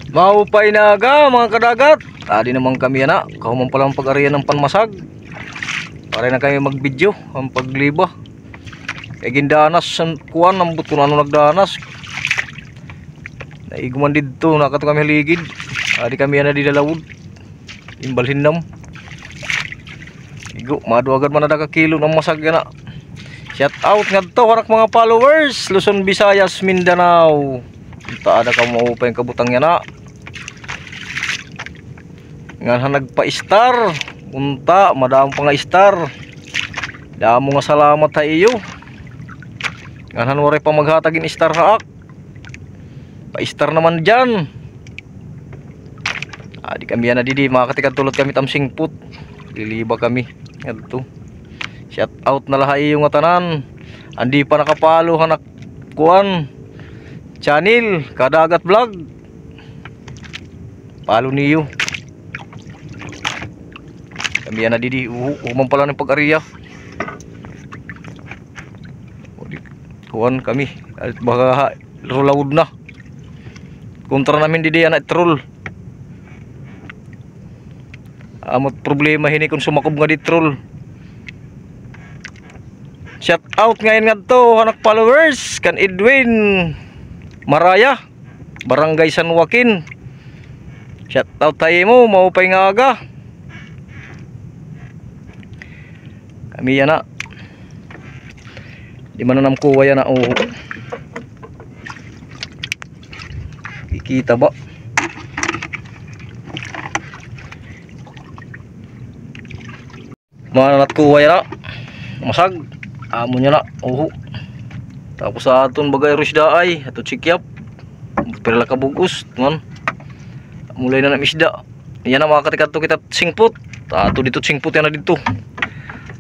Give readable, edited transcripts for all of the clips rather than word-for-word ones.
Maupay naga mga kadagat. Adi naman kami na. Kahuman palang pag-arian ng panmasag. Para na kami mag-video ang pagliba. Kaya gindanas ang kuwan. Nambut kung ano nagdanas. Naiguman dito. Nakato kami haligid. Adi kami na di dalawod. Imbalhin nam. Igo. Madu agad man na kilo ng masag na. Shout out nga to karak mga followers. Luzon, Visayas, Mindanao. Ita ada ka maupay ang kabutang yan na. Nga nagpa-star. Unta, madamo pa nga star. Damo nga salamat sa iyo. Nga waray pa maghatagin star haak. Pa-star naman dyan. Di kami yan na didi. Makakatikan tulad kami tamsing put. Liliba kami. Ito. Shout out na lahat yung tanan. Andi pa nakapalo hanak kuan channel Kadagat Vlog. Palo niyo. Kami yan na didi. Umang pala ng pag-ariya. Kuan kami. At baka rolawod na. Kontra namin didi yan at troll. Amot problema hini kung sumakob nga di troll. Shout out ngayon nga to anak followers kan Edwin Maraya, Barangay San Joaquin. Shout out tayo mo, maupay nga aga. Kami yan na. Di man na namkuha yan na. Oh. Kikita ba? Mananat kuha yan na. Masag. Amo niya na. Oh. Tapos sa aton bagay rusda ay. Ato chikyap. Pero lakabugos. Man. Mulay na isda. Yan na mga katikato kita singput. Ato dito singput yan na dito.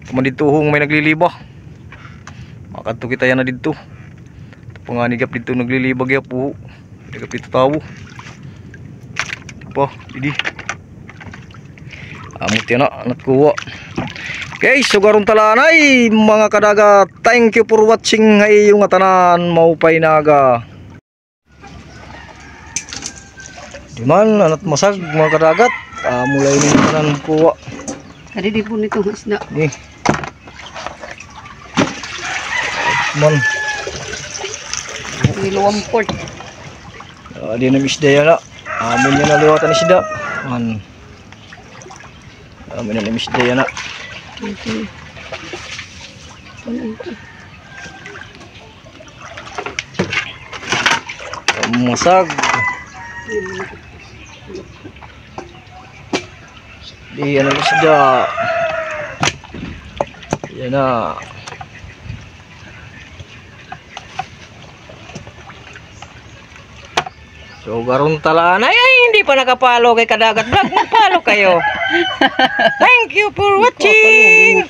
Tama dito hong may nagliliba. Makato kita yan na dito. Panganigap dito nagliliba gaya po. Nagap dito tao. Pa. Didi. Amot yan na. Anat kuha. Okay, so garon talanay mga kadagat. Thank you for watching hay yung tanan maupay naga. Di man anat masag mga kadagat. Mulay ni tanan kuha. Kadi di po nito isda. Ni. Man. Niluwang port. Di na isda yan na. Amin yan na liwatan isda. Man. Amin na isda yan na. Okay. Masag. Di ano isda. Yan na. So garon talanay ay hindi pa nakapalo kay Kadagat Vlog. Magpalo kayo. Thank you for watching.